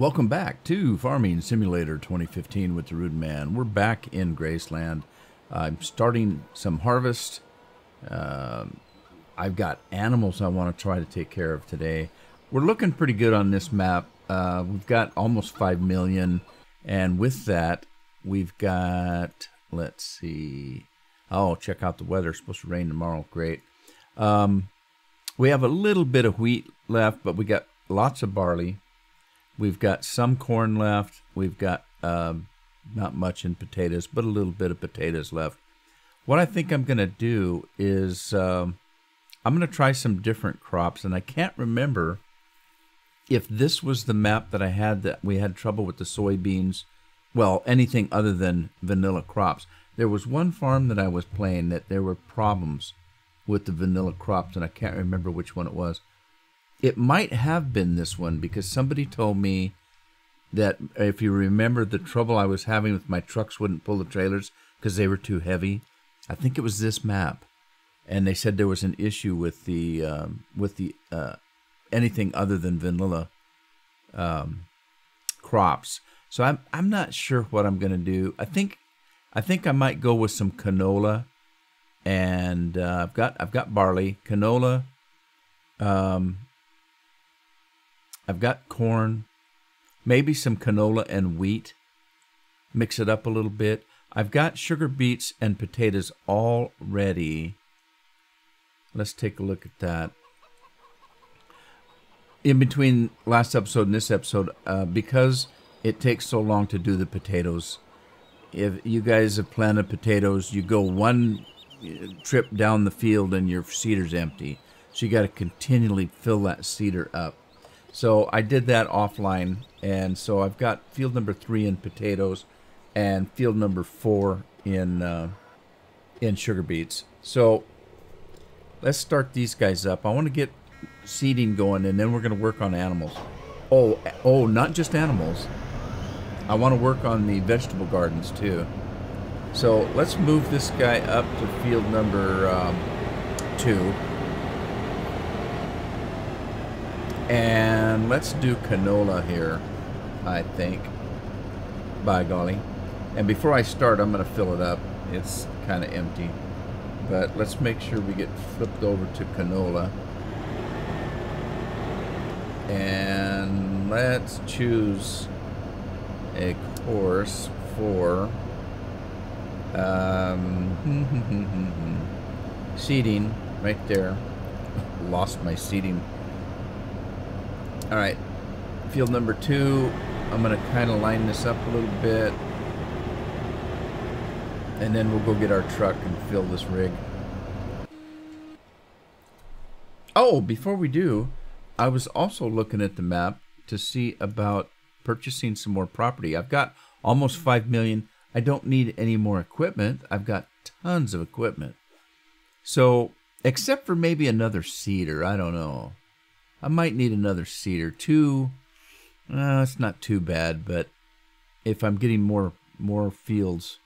Welcome back to Farming Simulator 2015 with the Rude Man. We're back in Graceland. I'm starting some harvest. I've got animals I want to try to take care of today. We're looking pretty good on this map. We've got almost 5 million, and with that, we've got, let's see, oh, check out the weather. It's supposed to rain tomorrow. Great. We have a little bit of wheat left, but we got lots of barley. We've got some corn left. We've got not much in potatoes, but a little bit of potatoes left. What I think I'm going to do is I'm going to try some different crops, and I can't remember if this was the map that I had that we had trouble with the soybeans, well, anything other than vanilla crops. There was one farm that I was playing that there were problems with the vanilla crops, and I can't remember which one it was. It might have been this one because somebody told me that if you remember the trouble I was having with my trucks wouldn't pull the trailers because they were too heavy. I think it was this map, and they said there was an issue with the anything other than vanilla crops. So I'm not sure what I'm going to do. I think I might go with some canola, and I've got barley, canola. I've got corn, maybe some canola and wheat. Mix it up a little bit. I've got sugar beets and potatoes all ready. Let's take a look at that. In between last episode and this episode, because it takes so long to do the potatoes, if you guys have planted potatoes, you go one trip down the field and your seeder's empty. So you got to continually fill that seeder up. So I did that offline, and so I've got field number 3 in potatoes and field number 4 in sugar beets. So let's start these guys up. I want to get seeding going, and then we're going to work on animals. Oh, not just animals. I want to work on the vegetable gardens too. So let's move this guy up to field number 2. And let's do canola here, I think. By golly. And before I start, I'm going to fill it up. It's kind of empty. But let's make sure we get flipped over to canola. And let's choose a course for seeding right there. Lost my seeding. All right, field number 2, I'm going to kind of line this up a little bit, and then we'll go get our truck and fill this rig. Oh, before we do, I was also looking at the map to see about purchasing some more property. I've got almost 5 million. I don't need any more equipment. I've got tons of equipment. So, except for maybe another seeder, I don't know. I might need another seeder. 2, it's not too bad, but if I'm getting more fields,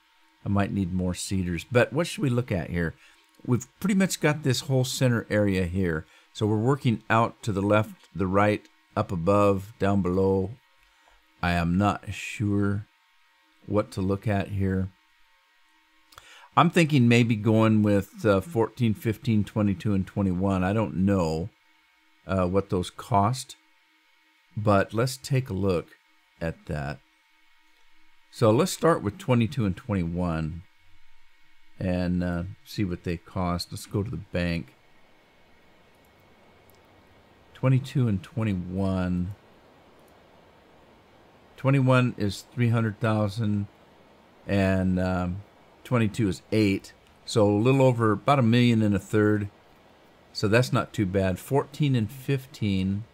I might need more seeders. But what should we look at here? We've pretty much got this whole center area here. So we're working out to the left, the right, up above, down below. I am not sure what to look at here. I'm thinking maybe going with 14, 15, 22, and 21. I don't know what those cost, but let's take a look at that. So let's start with 22 and 21 and see what they cost. Let's go to the bank. 22 and 21. 21 is 300,000 and 22 is 8. So a little over about 1.33 million. So that's not too bad. 14 and 15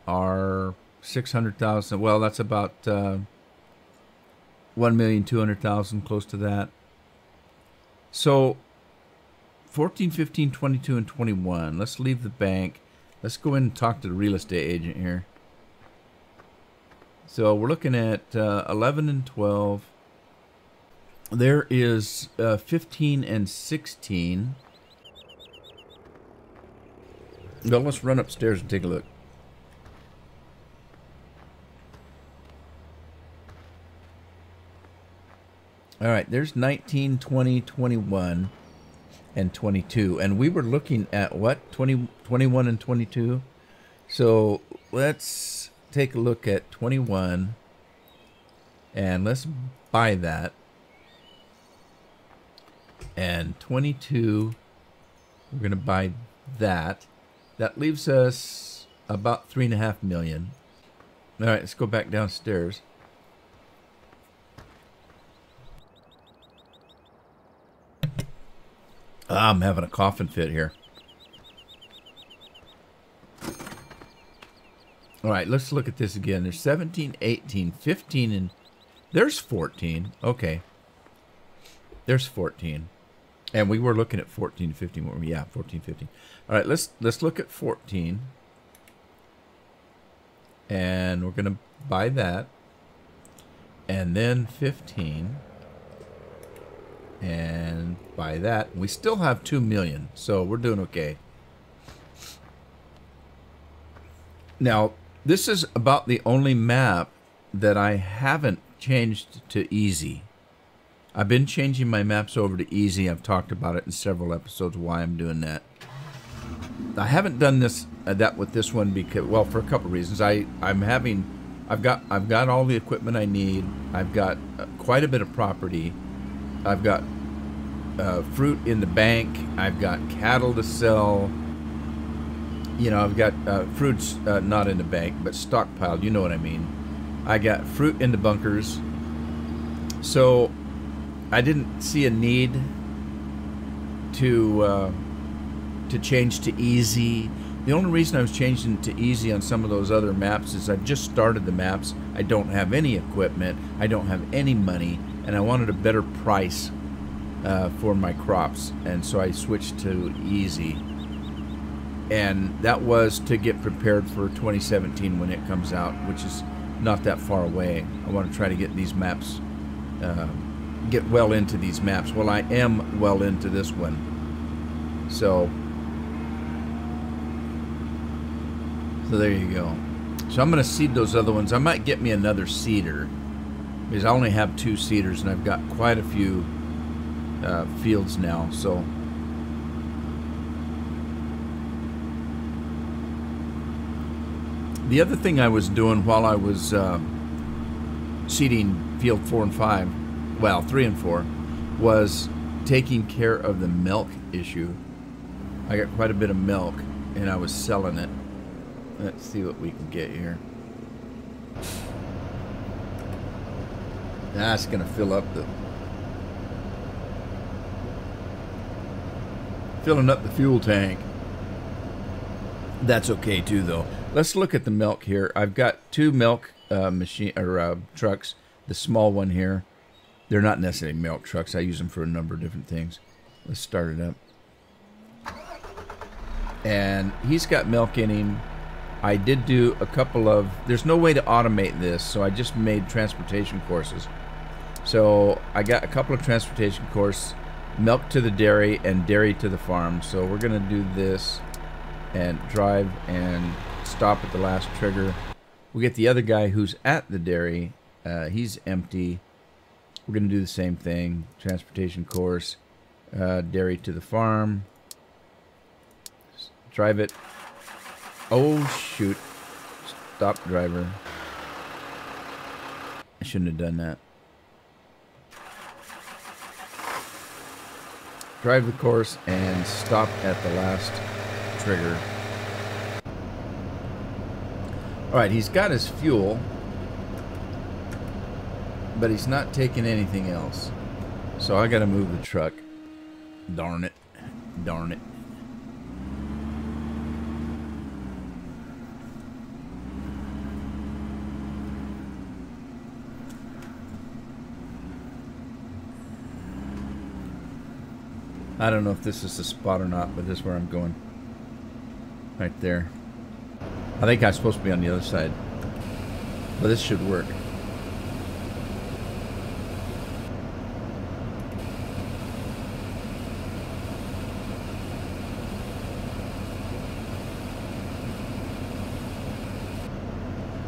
are 600,000. Well, that's about 1,200,000, close to that. So 14, 15, 22, and 21. Let's leave the bank. Let's go in and talk to the real estate agent here. So we're looking at 11 and 12. There is 15 and 16. Well, let's run upstairs and take a look. All right, there's 19, 20, 21, and 22. And we were looking at what? 20, 21 and 22? So let's take a look at 21 and let's buy that. And 22, we're going to buy that. That leaves us about 3.5 million. All right, let's go back downstairs. I'm having a coughing fit here. All right, let's look at this again. There's 17, 18, 15, and there's 14. Okay. There's 14. And we were looking at 14, 15. Yeah, 14, 15. All right, let's look at 14. And we're going to buy that. And then 15. And buy that. We still have 2 million, so we're doing okay. Now, this is about the only map that I haven't changed to easy. I've been changing my maps over to easy. I've talked about it in several episodes why I'm doing that. I haven't done this that with this one because, well, for a couple of reasons. I've got all the equipment I need. I've got quite a bit of property. I've got fruit in the bank. I've got cattle to sell. You know, I've got fruits not in the bank, but stockpiled. You know what I mean. I got fruit in the bunkers. So I didn't see a need to change to easy. The only reason I was changing to easy on some of those other maps is I've just started the maps. I don't have any equipment. I don't have any money. And I wanted a better price for my crops, and so I switched to easy. And that was to get prepared for 2017 when it comes out, which is not that far away. I want to try to get these maps, get well into these maps. Well, I am well into this one. So there you go. So I'm going to seed those other ones. I might get me another seeder, because I only have 2 seeders, and I've got quite a few fields now. So the other thing I was doing while I was seeding field 4 and 5, well, 3 and 4, was taking care of the milk issue. I got quite a bit of milk, and I was selling it. Let's see what we can get here. That's going to fill up the... filling up the fuel tank. That's okay too, though. Let's look at the milk here. I've got 2 milk trucks. The small one here. They're not necessarily milk trucks. I use them for a number of different things. Let's start it up. And he's got milk in him. I did do a couple of... There's no way to automate this, so I just made transportation courses. So I got a couple of transportation courses, milk to the dairy and dairy to the farm. So we're going to do this and drive and stop at the last trigger. We get the other guy who's at the dairy. He's empty. We're going to do the same thing. Transportation course, dairy to the farm. Drive it. Oh, shoot. Stop, driver. I shouldn't have done that. Drive the course and stop at the last trigger. Alright, he's got his fuel, but he's not taking anything else. So I gotta move the truck. Darn it. Darn it. I don't know if this is the spot or not, but this is where I'm going. Right there. I think I'm supposed to be on the other side. But this should work.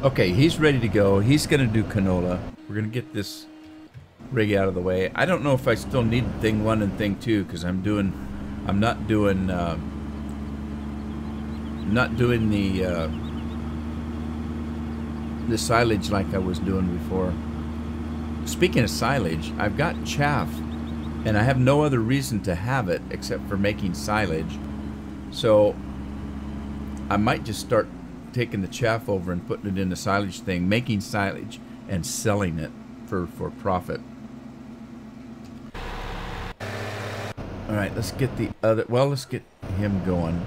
Okay, he's ready to go. He's going to do canola. We're going to get this rig out of the way. I don't know if I still need thing 1 and thing 2 because I'm not doing the silage like I was doing before. Speaking of silage, I've got chaff, and I have no other reason to have it except for making silage. So I might just start taking the chaff over and putting it in the silage thing, making silage and selling it for profit. All right, let's get the other, well, let's get him going.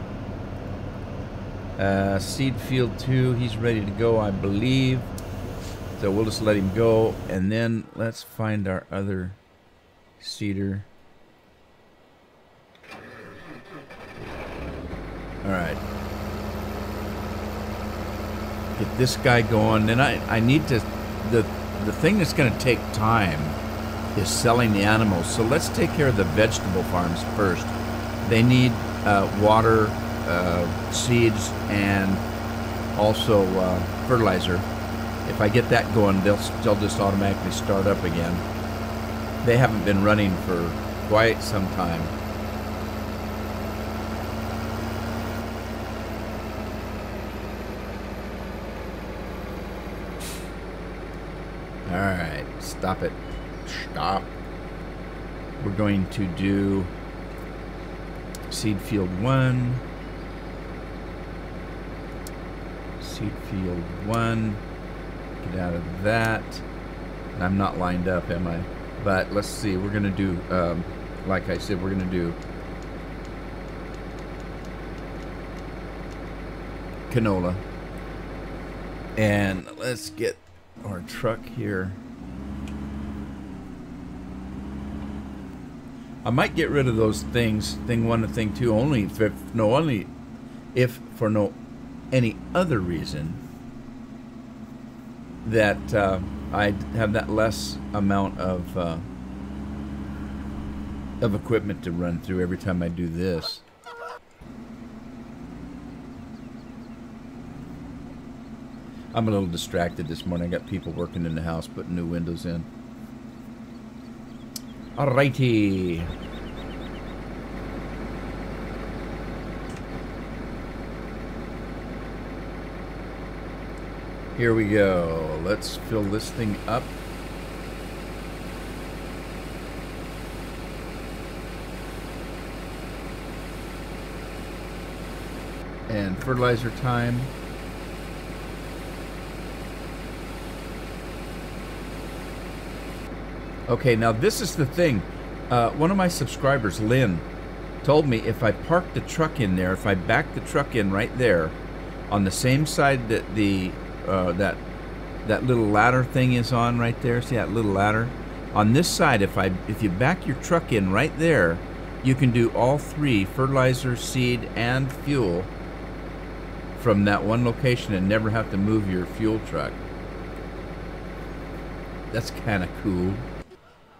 Seed field 2, he's ready to go, I believe. So we'll just let him go, and then let's find our other seeder. All right. Get this guy going. Then I need to, the thing that's going to take time is selling the animals. So let's take care of the vegetable farms first. They need water, seeds, and also fertilizer. If I get that going, they'll just automatically start up again. They haven't been running for quite some time. All right, stop it. Stop. We're going to do seed field 1. Seed field 1. Get out of that. And I'm not lined up, am I? But let's see. We're going to do, like I said, we're going to do canola. And let's get our truck here. I might get rid of those things, thing 1 and thing 2, only if for no any other reason that I have that less amount of equipment to run through every time I do this. I'm a little distracted this morning. I got people working in the house putting new windows in. Alrighty. Here we go. Let's fill this thing up. And fertilizer time. Okay, now this is the thing. One of my subscribers, Lynn, told me if I park the truck in there, if I back the truck in right there, on the same side that the that little ladder thing is on right there. See that little ladder? On this side, if you back your truck in right there, you can do all 3, fertilizer, seed, and fuel, from that one location and never have to move your fuel truck. That's kind of cool.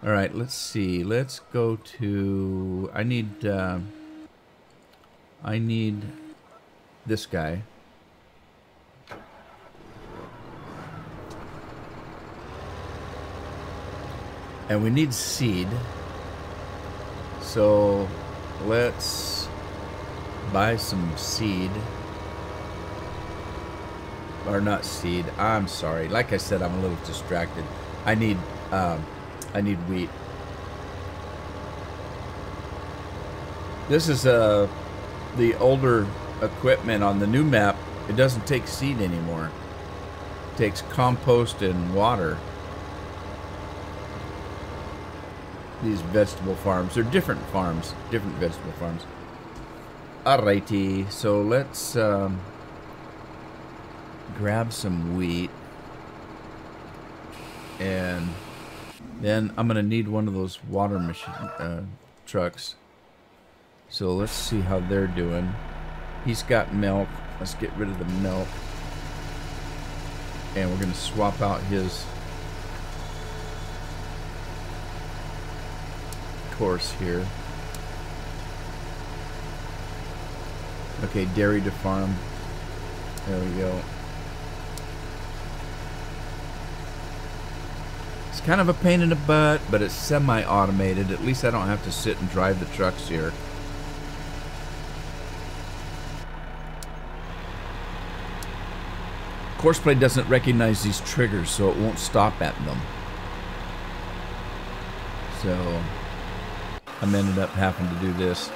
All right, let's see. Let's go to, I need this guy. And we need seed. So let's buy some seed. Or not seed. I'm sorry. Like I said, I'm a little distracted. I need wheat. This is the older equipment. On the new map, it doesn't take seed anymore. It takes compost and water. These vegetable farms. They're different farms. Different vegetable farms. Alrighty. So let's grab some wheat. And then I'm going to need one of those water machine trucks. So let's see how they're doing. He's got milk. Let's get rid of the milk. And we're going to swap out his course here. Okay, dairy to farm. There we go. It's kind of a pain in the butt, but it's semi-automated. At least I don't have to sit and drive the trucks here. Courseplay doesn't recognize these triggers, so it won't stop at them. So I'm ended up having to do this.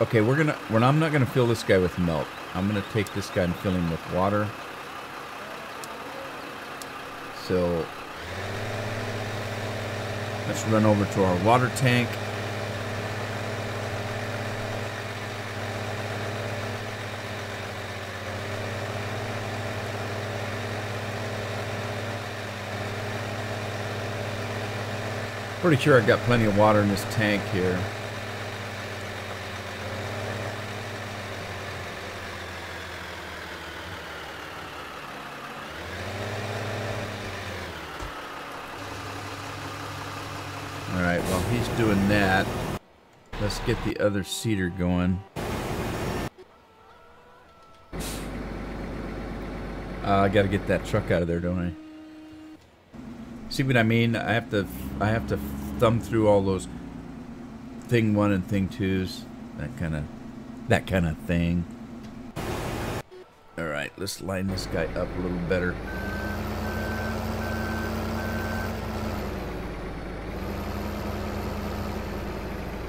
Okay, I'm not gonna fill this guy with milk. I'm gonna take this guy and fill him with water. So let's run over to our water tank. Pretty sure I've got plenty of water in this tank here. Alright, while he's doing that, let's get the other seeder going. I gotta get that truck out of there, don't I? See what I mean? I have to thumb through all those thing 1 and thing 2s, that kind of thing. All right, let's line this guy up a little better.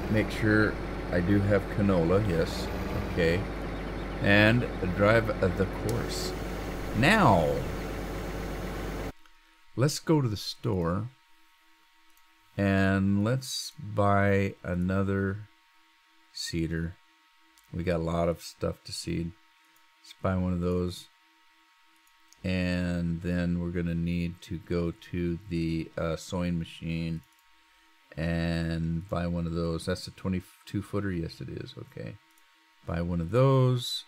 Make sure I do have canola. Yes, okay, and drive the course. Now let's go to the store and let's buy another seeder. We got a lot of stuff to seed. Let's buy one of those. And then we're going to need to go to the sewing machine and buy one of those. That's a 22 footer. Yes, it is. Okay. Buy one of those.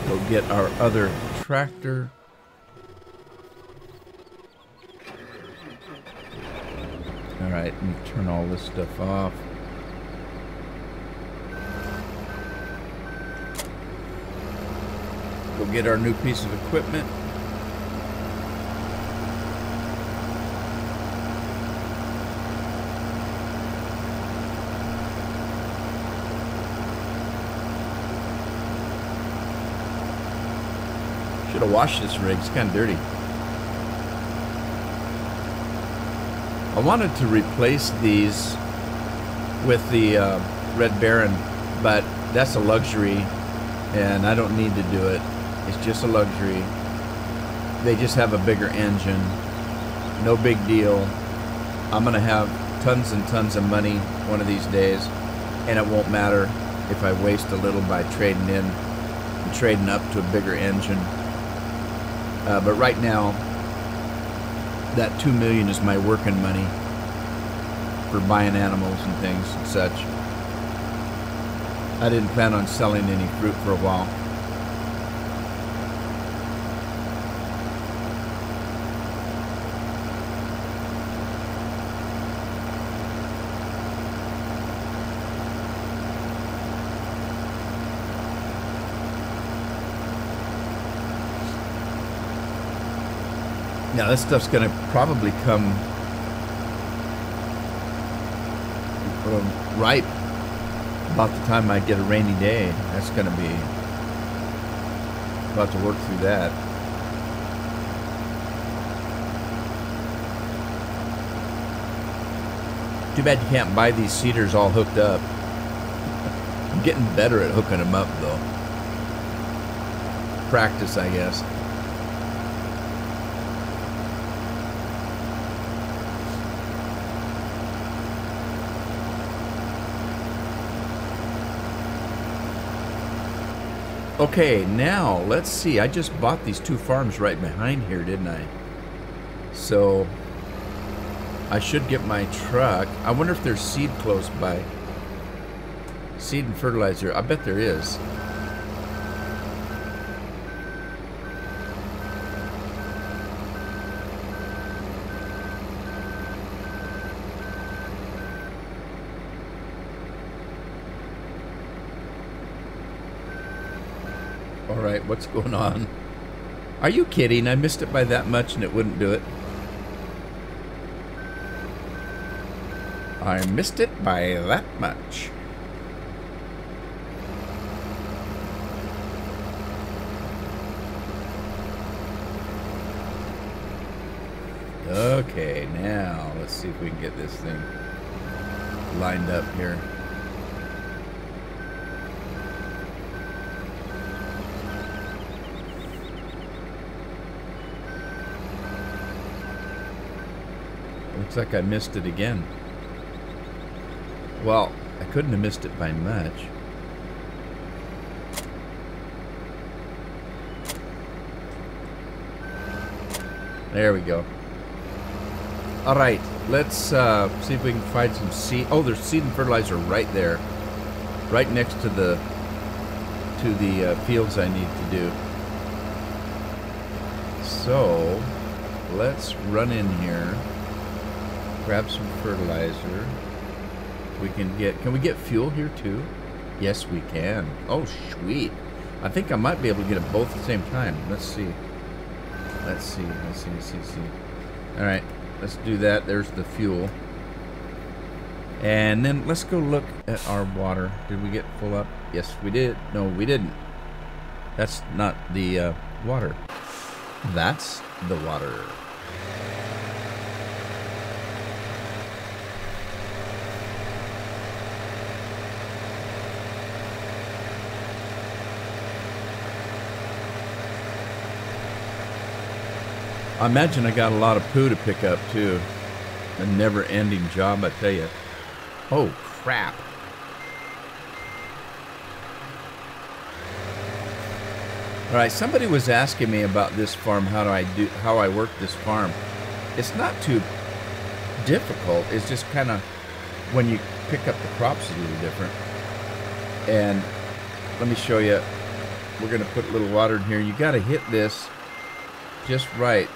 Go get our other tractor. Alright, let me turn all this stuff off. Go get our new piece of equipment. Should have washed this rig, it's kind of dirty. I wanted to replace these with the Red Baron, but that's a luxury and I don't need to do it. It's just a luxury. They just have a bigger engine. No big deal. I'm gonna have tons and tons of money one of these days, and it won't matter if I waste a little by trading in and trading up to a bigger engine. But right now, that $2 million is my working money for buying animals and things and such. I didn't plan on selling any fruit for a while. Now this stuff's gonna probably come ripe about the time I get a rainy day. That's gonna be about to work through that. Too bad you can't buy these seeders all hooked up. I'm getting better at hooking them up though. Practice, I guess. Okay, now let's see. I just bought these two farms right behind here, didn't I? So I should get my truck. I wonder if there's seed close by. Seed and fertilizer. I bet there is. All right, what's going on? Are you kidding? I missed it by that much and it wouldn't do it. I missed it by that much. Okay, now let's see if we can get this thing lined up here. Looks like I missed it again. Well, I couldn't have missed it by much. There we go. All right, let's see if we can find some seed. Oh, there's seed and fertilizer right there, right next to the fields I need to do. So let's run in here, grab some fertilizer. Can we get fuel here too? Yes, we can. Oh, sweet. I think I might be able to get them both at the same time. Let's see. Let's see. All right. Let's do that. There's the fuel. And then let's go look at our water. Did we get full up? Yes, we did. No, we didn't. That's not the water. That's the water. I imagine I got a lot of poo to pick up too. A never-ending job, I tell you. Oh crap! All right, somebody was asking me about this farm. How I work this farm? It's not too difficult. It's just kind of when you pick up the crops a little different. And let me show you. We're gonna put a little water in here. You got to hit this just right.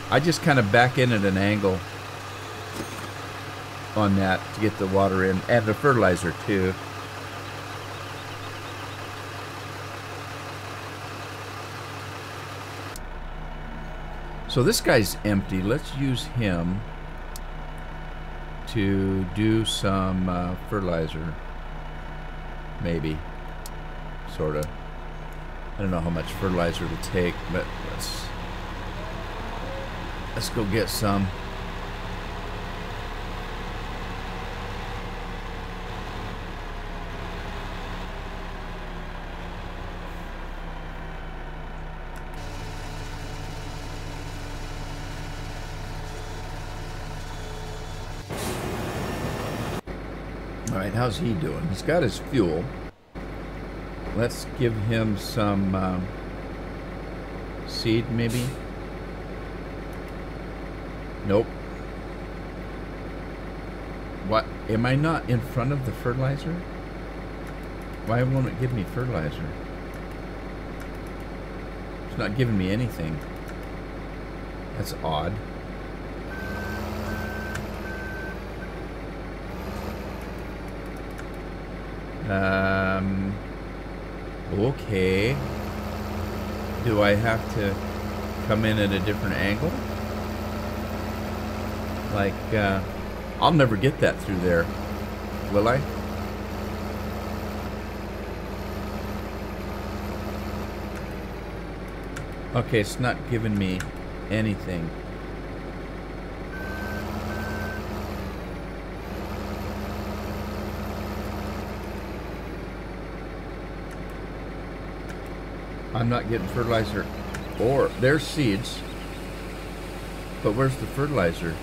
I just kind of back in at an angle on that to get the water in, and the fertilizer too. So this guy's empty. Let's use him to do some fertilizer. Maybe. Sort of. I don't know how much fertilizer to take, but let's go get some. All right, how's he doing? He's got his fuel. Let's give him some seed, maybe. Nope. What? Am I not in front of the fertilizer? Why won't it give me fertilizer? It's not giving me anything. That's odd. Okay. Do I have to come in at a different angle? Like, I'll never get that through there, will I? Okay, it's not giving me anything. I'm not getting fertilizer. Or, there's seeds. But where's the fertilizer?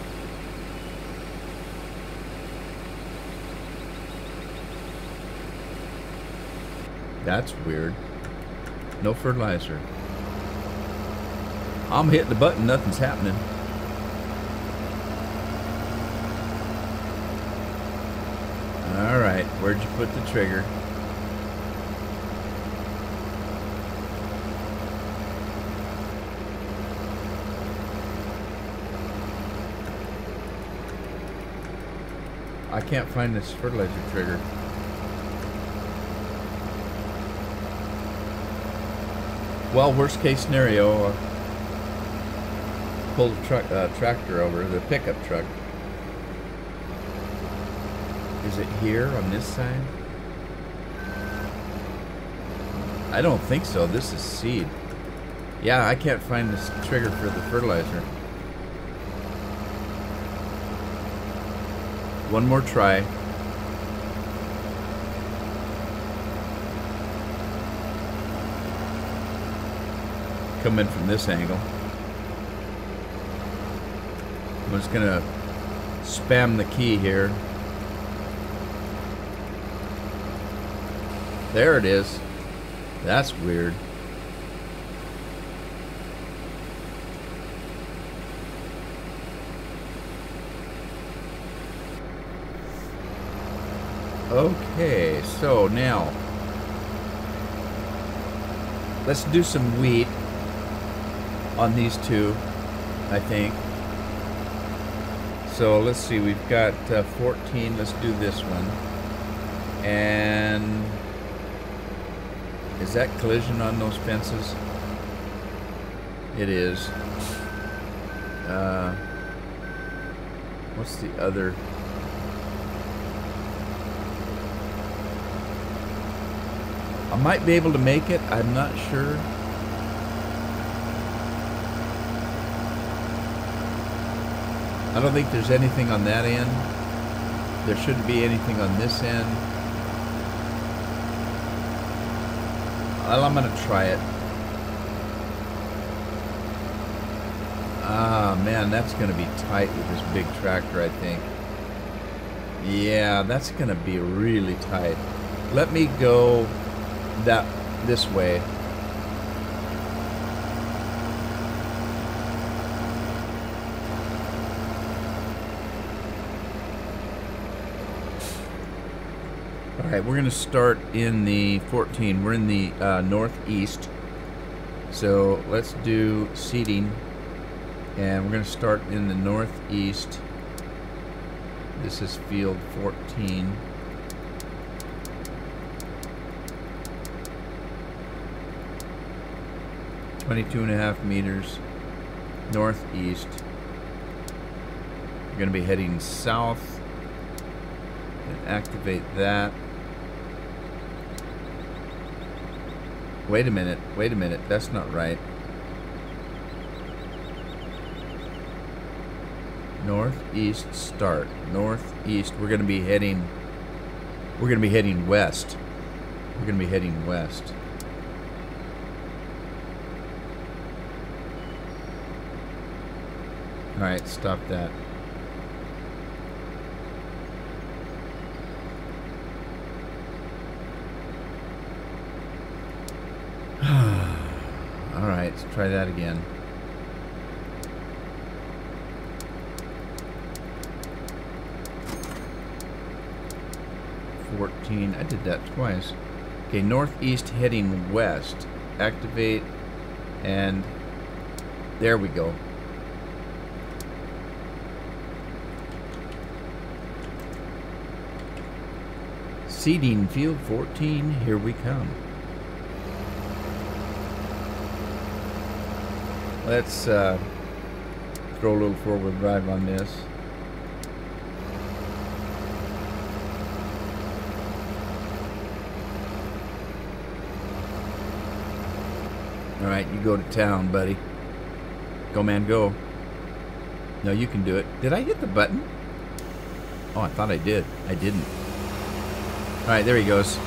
That's weird. No fertilizer. I'm hitting the button, nothing's happening. Alright, where'd you put the trigger? I can't find this fertilizer trigger. Well, worst case scenario, pull the truck, tractor over, the pickup truck. Is it here on this side? I don't think so. This is seed. Yeah, I can't find this trigger for the fertilizer. One more try. Come in from this angle. I'm just gonna spam the key here. There it is. That's weird. Okay, so now let's do some wheat on these two, I think. So let's see, we've got 14. Let's do this one. And is that collision on those fences? It is. What's the other? I might be able to make it. I'm not sure. I don't think there's anything on that end. There shouldn't be anything on this end. Well, I'm gonna try it. Ah, man, that's gonna be tight with this big tractor, I think. Yeah, that's gonna be really tight. Let me go this way. Alright, we're going to start in the 14. We're in the northeast. So let's do seeding. And we're going to start in the northeast. This is field 14. .22.5 meters northeast. We're going to be heading south and activate that. Wait a minute, that's not right. Northeast start. Northeast. We're going to be heading west. We're going to be heading west. All right, stop that. All right, let's try that again. I did that twice. Okay, northeast heading west. Activate, and there we go. Seeding field 14, here we come. Let's throw a little four-wheel drive on this. All right, you go to town, buddy. Go, man, go. No, you can do it. Did I hit the button? Oh, I thought I did. I didn't. All right, there he goes.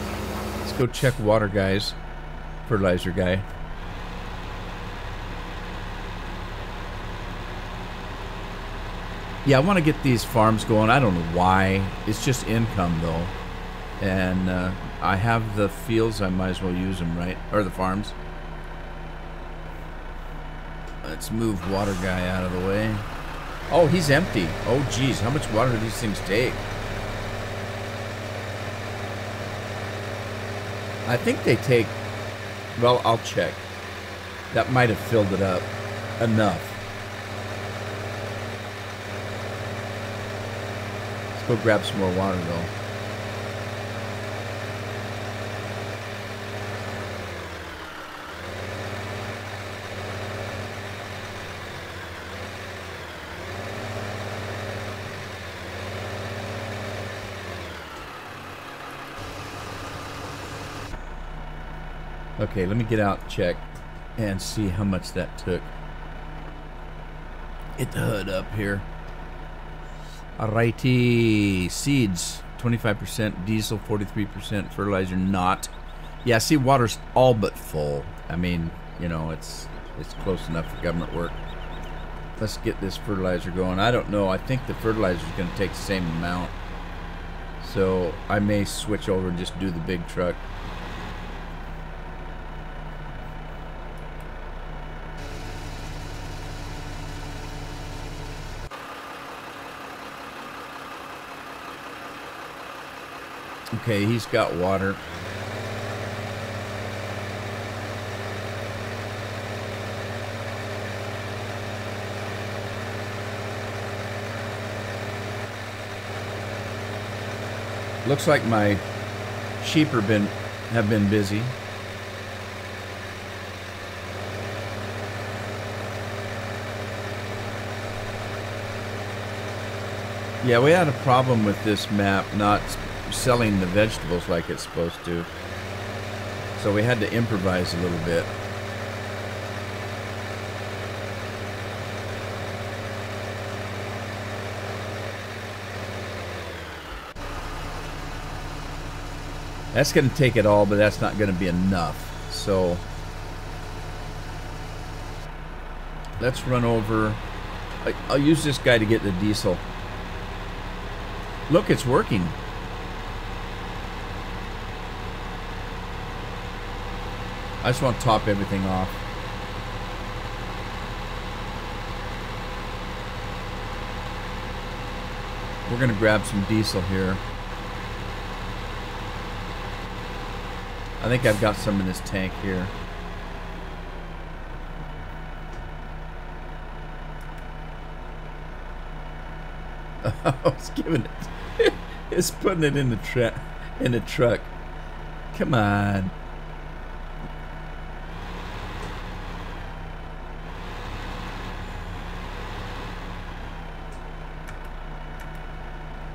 Let's go check water, guys. Fertilizer guy. Yeah, I want to get these farms going. I don't know why. It's just income, though. And I have the fields. I might as well use them, right? Or the farms. Let's move water guy out of the way. Oh, he's empty. Oh, geez. How much water do these things take? I think they take... Well, I'll check. That might have filled it up enough. Let's go grab some more water, though. Okay, let me get out, check, and see how much that took. Get the hood up here. Alrighty, seeds, 25%, diesel, 43%, fertilizer, not. Yeah, see, water's all but full. I mean, you know, it's close enough for government work. Let's get this fertilizer going. I don't know. I think the fertilizer is going to take the same amount. So I may switch over and just do the big truck. Okay, he's got water. Looks like my sheep have been busy. Yeah, we had a problem with this map not selling the vegetables like it's supposed to. So we had to improvise a little bit. That's going to take it all, but that's not going to be enough. So let's run over. I'll use this guy to get the diesel. Look, it's working. I just want to top everything off. We're going to grab some diesel here. I think I've got some in this tank here. Oh, it's giving it. It's putting it in the truck. Come on.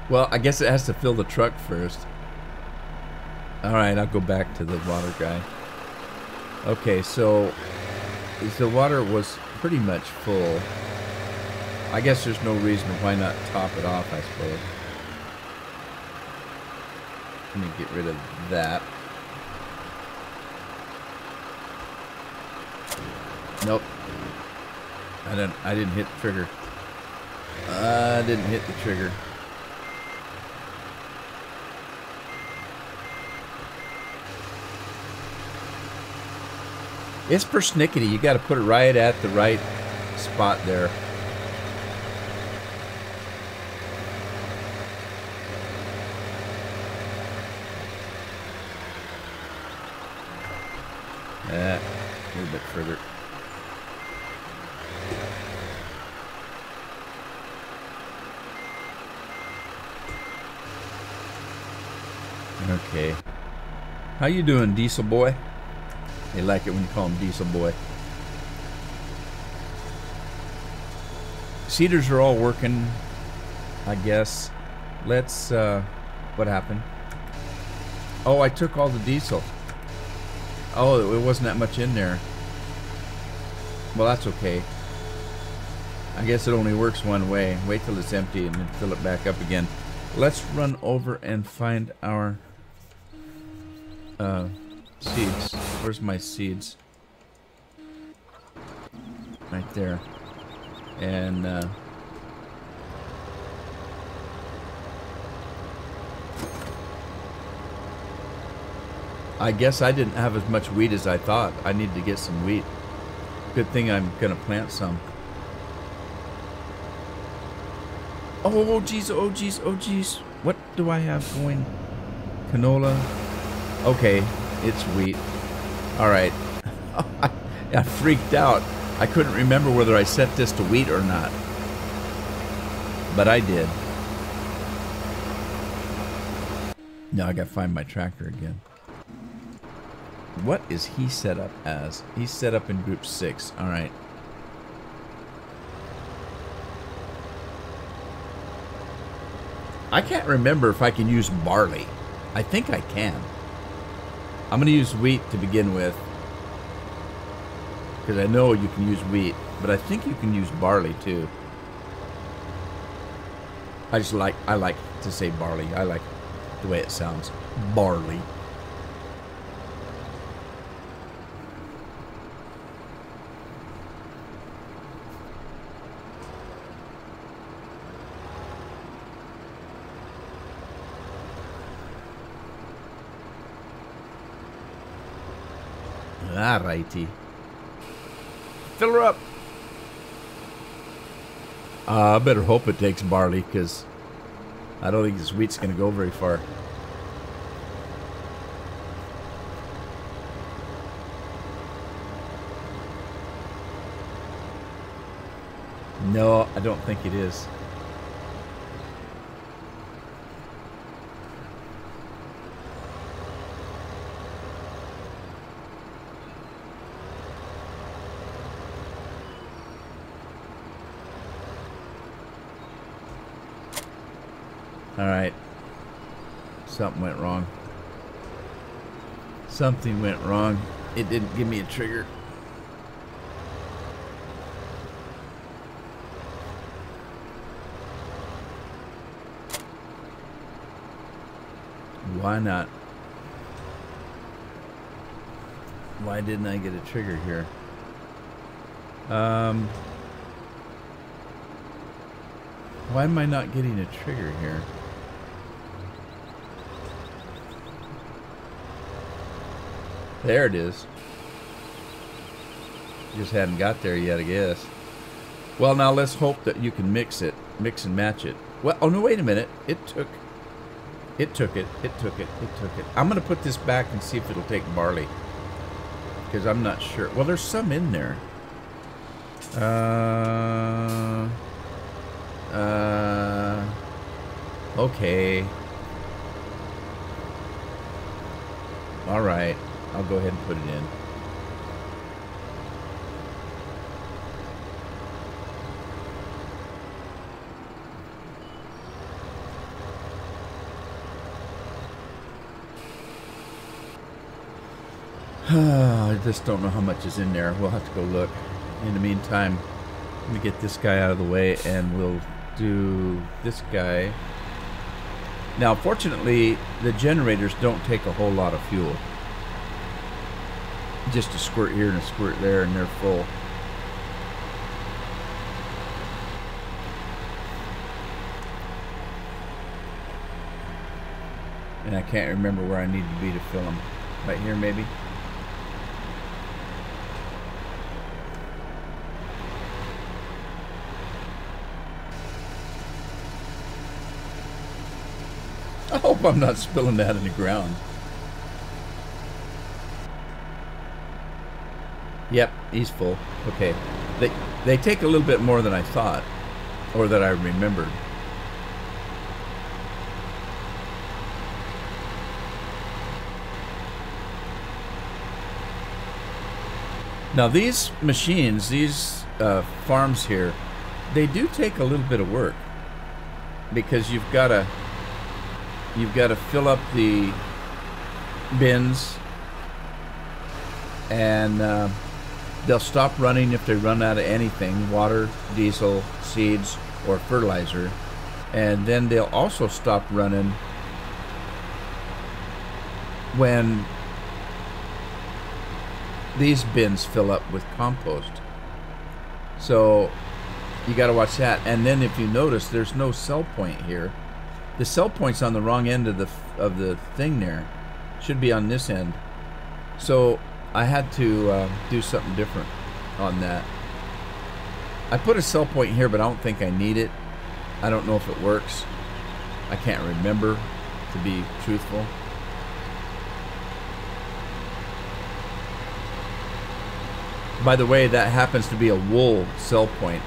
Well, I guess it has to fill the truck first. Alright, I'll go back to the water guy. Okay, so the water was pretty much full. I guess there's no reason why not top it off, I suppose. Let me get rid of that. Nope. I didn't hit the trigger. I didn't hit the trigger. It's persnickety. You got to put it right at the right spot there. A little bit further. Okay. How you doing, Diesel Boy? They like it when you call him Diesel Boy. Seeders are all working, I guess. Let's, what happened? Oh, I took all the diesel. Oh, it wasn't that much in there. Well, that's okay. I guess it only works one way. Wait till it's empty and then fill it back up again. Let's run over and find our seeds. Where's my seeds? Right there. And I guess I didn't have as much wheat as I thought. I need to get some wheat. Good thing I'm gonna plant some. Oh geez, oh geez, oh geez. What do I have going? Canola. Okay, it's wheat. Alright. I freaked out. I couldn't remember whether I set this to wheat or not. But I did. Now I gotta find my tractor again. What is he set up as? He's set up in group 6. Alright. I can't remember if I can use barley. I think I can. I'm going to use wheat to begin with. Because I know you can use wheat, but I think you can use barley too. I like to say barley. I like the way it sounds. Barley. Alrighty. Fill her up. I better hope it takes barley, because I don't think this wheat's going to go very far. No, I don't think it is. Alright. Something went wrong. Something went wrong. It didn't give me a trigger. Why not? Why didn't I get a trigger here? Why am I not getting a trigger here? There it is. Just hadn't got there yet, I guess. Well, now let's hope that you can mix it. Mix and match it. Well, oh no, wait a minute. It took it. I'm going to put this back and see if it'll take barley. Because I'm not sure. Well, there's some in there. Okay. Alright. I'll go ahead and put it in. I just don't know how much is in there. We'll have to go look. In the meantime, let me get this guy out of the way and we'll do this guy. Now, fortunately, the generators don't take a whole lot of fuel. Just a squirt here and a squirt there and they're full. And I can't remember where I need to be to fill them. Right here, maybe? I hope I'm not spilling that in the ground. Yep, he's full. Okay. They take a little bit more than I thought, or that I remembered. Now these machines, these farms here, they do take a little bit of work, because you've got to fill up the bins, and they'll stop running if they run out of anything: water, diesel, seeds, or fertilizer. And then they'll also stop running when these bins fill up with compost. So you got to watch that. And then if you notice, there's no sell point here. The sell point's on the wrong end of the thing there. Should be on this end. So I had to do something different on that. I put a sell point here, but I don't think I need it. I don't know if it works. I can't remember, to be truthful. By the way, that happens to be a wool sell point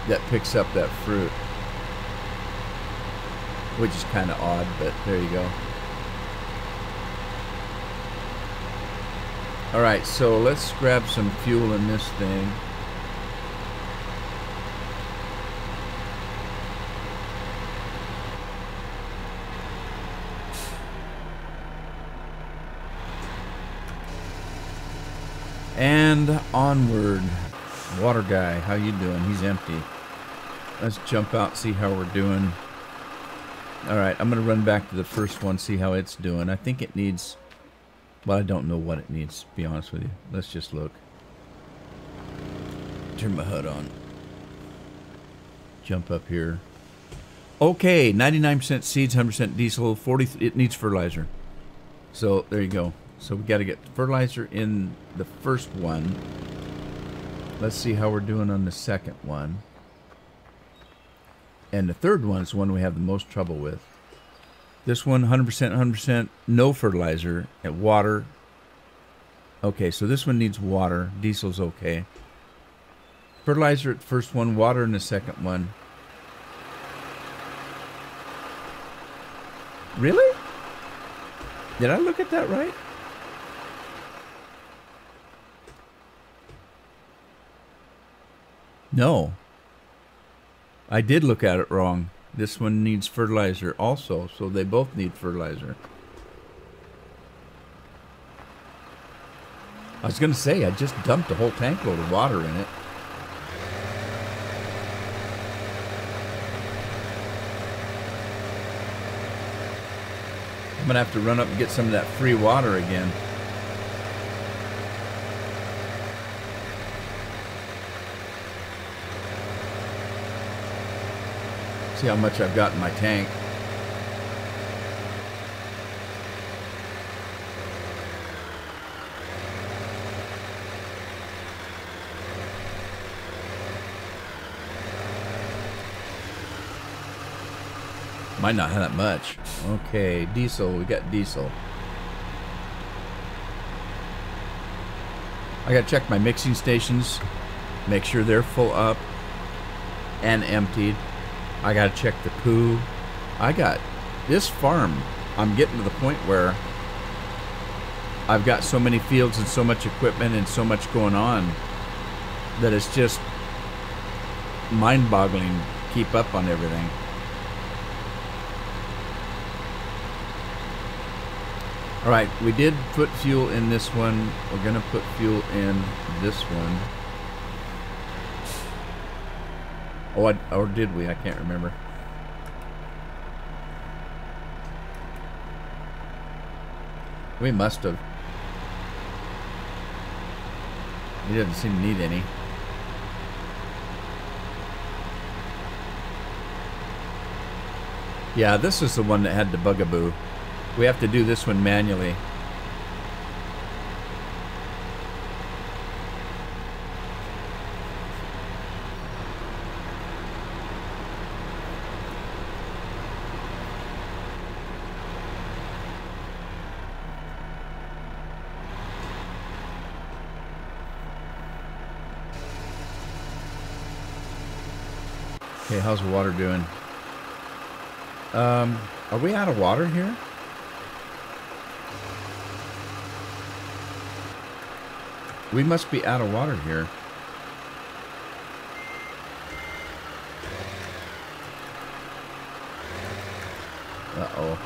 that picks up that fruit, which is kind of odd, but there you go. Alright, so let's grab some fuel in this thing. And And onward. Water guy, how you doing? He's empty. Let's jump out, see how we're doing. Alright, I'm going to run back to the first one, see how it's doing. I think it needs... Well, I don't know what it needs, to be honest with you. Let's just look. Turn my HUD on. Jump up here. Okay, 99% seeds, 100% diesel, 40... It needs fertilizer. So, there you go. So, we got to get fertilizer in the first one. Let's see how we're doing on the second one. And the third one is the one we have the most trouble with. This one, 100%, 100%, no fertilizer, and water. Okay, so this one needs water. Diesel's okay. Fertilizer at the first one, water in the second one. Really? Did I look at that right? No. I did look at it wrong. This one needs fertilizer also, so they both need fertilizer. I was going to say, I just dumped a whole tank load of water in it. I'm going to have to run up and get some of that free water again. See how much I've got in my tank. Might not have that much. Okay, diesel. We got diesel. I gotta check my mixing stations. Make sure they're full up and emptied. I gotta check the poo. I got this farm. I'm getting to the point where I've got so many fields and so much equipment and so much going on that it's just mind-boggling to keep up on everything. Alright, we did put fuel in this one. We're gonna put fuel in this one. Oh, or did we? I can't remember. We must have. He doesn't seem to need any. Yeah, this is the one that had the bugaboo. We have to do this one manually. Okay, how's the water doing? Are we out of water here? We must be out of water here. Uh-oh.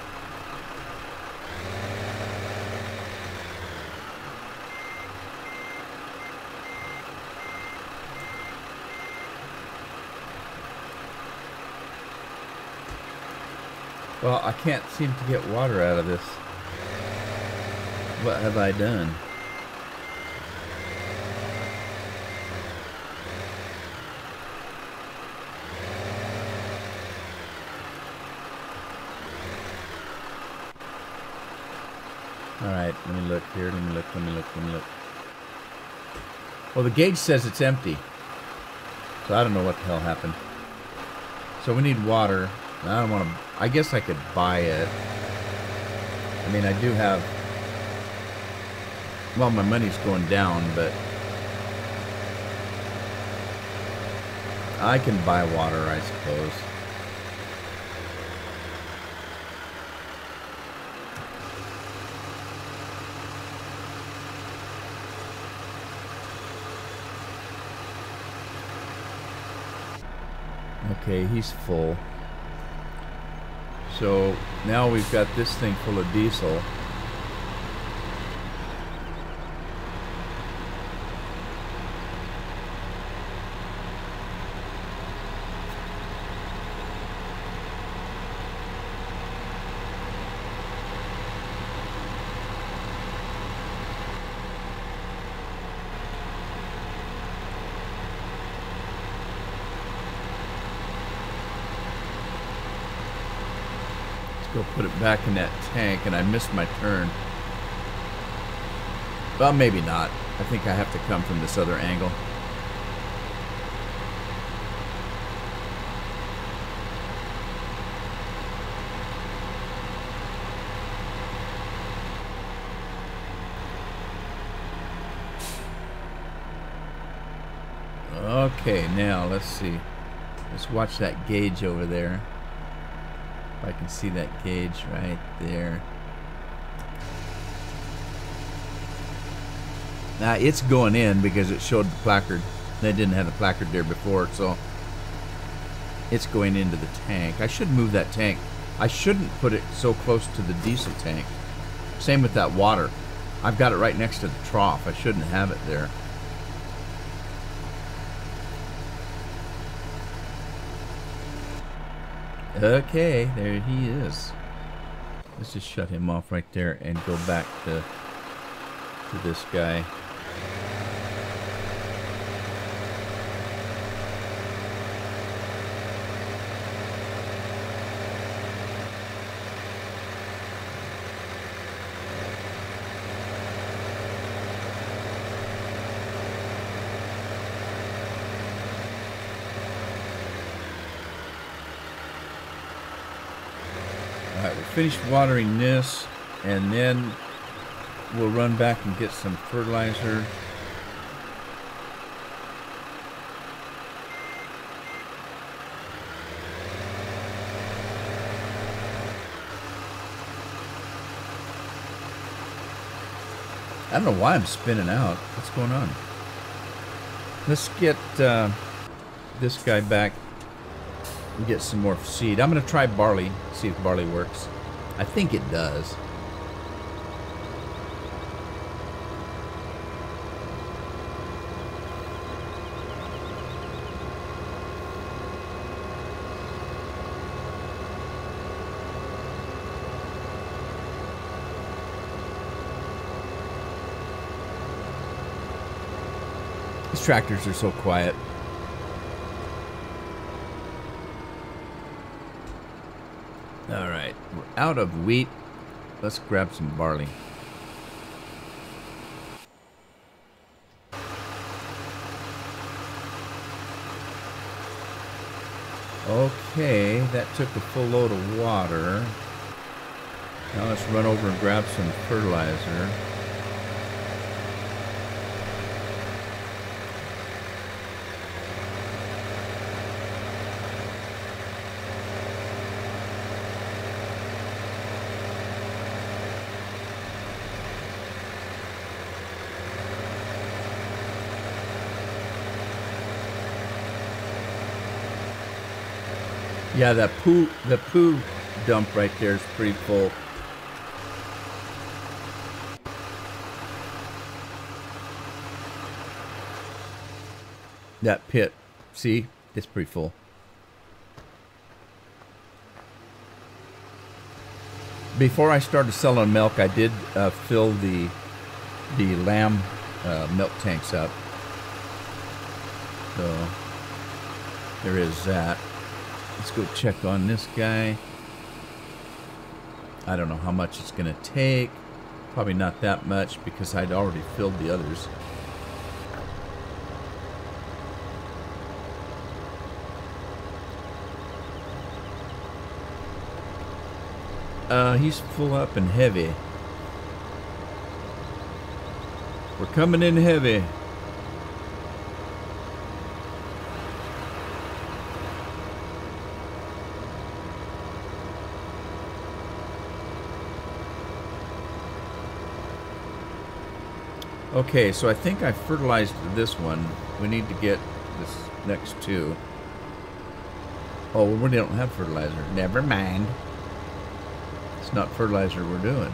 Well, I can't seem to get water out of this. What have I done? Alright, let me look here, let me look. Well, the gauge says it's empty. So I don't know what the hell happened. So we need water. I don't want to... I guess I could buy it. I mean, I do have... Well, my money's going down, but... I can buy water, I suppose. Okay, he's full. So now we've got this thing full of diesel. Go put it back in that tank, and I missed my turn. Well, maybe not. I think I have to come from this other angle. Okay, now let's see. Let's watch that gauge over there. If I can see that gauge right there. Now it's going in because it showed the placard. They didn't have the placard there before, so it's going into the tank. I should move that tank. I shouldn't put it so close to the diesel tank. Same with that water. I've got it right next to the trough. I shouldn't have it there. Okay, there he is. Let's just shut him off right there and go back to this guy. Alright, we'll finish watering this, and then we'll run back and get some fertilizer. I don't know why I'm spinning out. What's going on? Let's get this guy back and get some more seed. I'm going to try barley, see if barley works. I think it does. These tractors are so quiet. All right, we're out of wheat. Let's grab some barley. Okay, that took a full load of water. Now let's run over and grab some fertilizer. Yeah, the poo dump right there is pretty full. That pit, see, it's pretty full. Before I started selling milk, I did fill the lamb milk tanks up. So there is that. Let's go check on this guy. I don't know how much it's going to take. Probably not that much because I'd already filled the others. He's full up and heavy. We're coming in heavy. Okay, so I think I fertilized this one. We need to get this next two. Oh, we don't have fertilizer. Never mind. It's not fertilizer we're doing.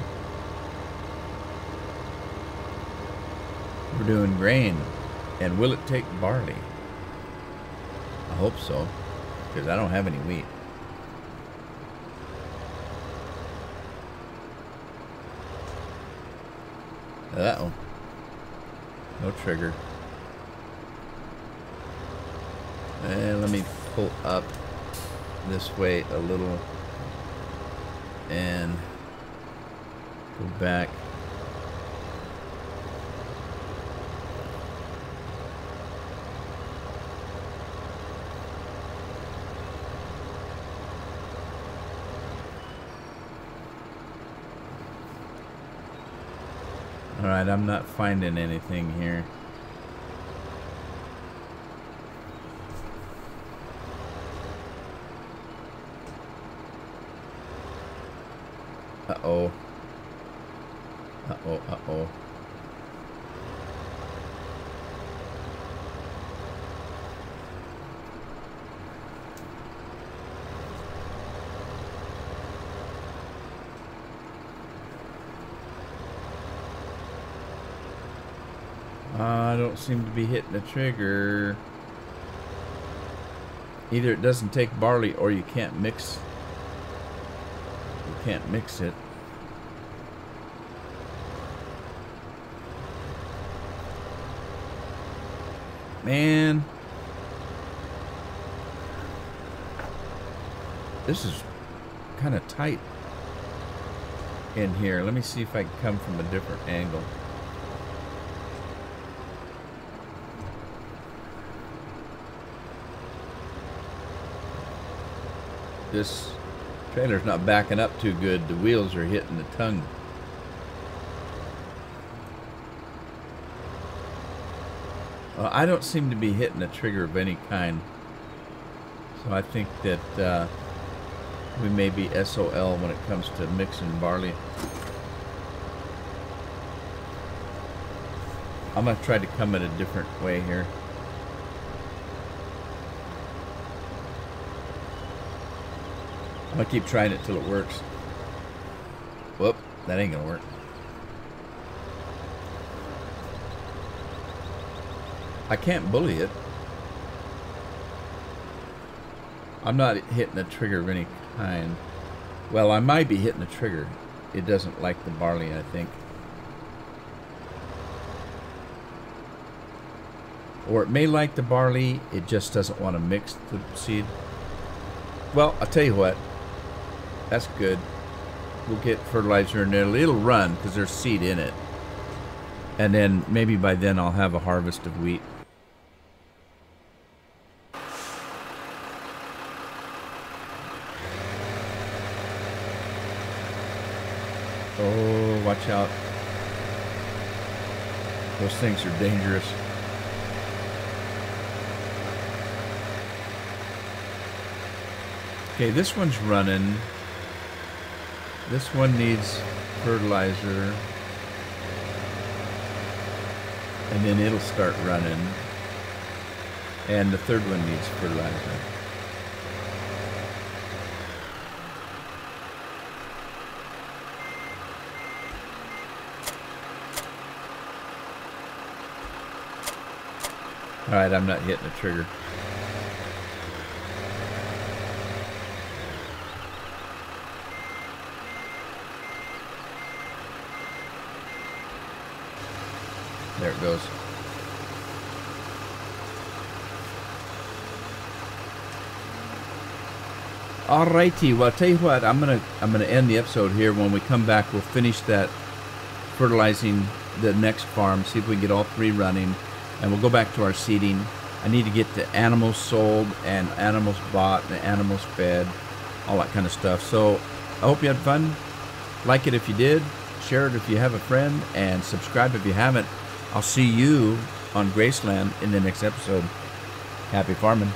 We're doing grain. And will it take barley? I hope so, because I don't have any wheat. Uh-oh. No trigger. And let me pull up this way a little. and go back. All right, I'm not finding anything here. Uh-oh. Uh-oh, uh-oh. I don't seem to be hitting the trigger. Either it doesn't take barley or you can't mix. You can't mix it. Man. This is kind of tight in here. Let me see if I can come from a different angle. This trailer's not backing up too good. The wheels are hitting the tongue. I don't seem to be hitting a trigger of any kind. So I think that we may be SOL when it comes to mixing barley. I'm going to try to come at a different way here. I'm going to keep trying it till it works. Whoop, that ain't going to work. I can't bully it. I'm not hitting a trigger of any kind. Well, I might be hitting a trigger. It doesn't like the barley, I think. Or it may like the barley, it just doesn't want to mix the seed. Well, I'll tell you what. That's good. We'll get fertilizer in there. It'll run because there's seed in it. And then maybe by then I'll have a harvest of wheat. Oh, watch out. Those things are dangerous. Okay, this one's running. This one needs fertilizer. And then it'll start running. And the third one needs fertilizer. Alright, I'm not hitting the trigger. There it goes. Alrighty, well I'll tell you what, I'm gonna end the episode here. When we come back, we'll finish that fertilizing the next farm, see if we can get all three running, and we'll go back to our seeding. I need to get the animals sold and animals bought and the animals fed, all that kind of stuff. So I hope you had fun. Like it if you did, share it if you have a friend, and subscribe if you haven't. I'll see you on Graceland in the next episode. Happy farming.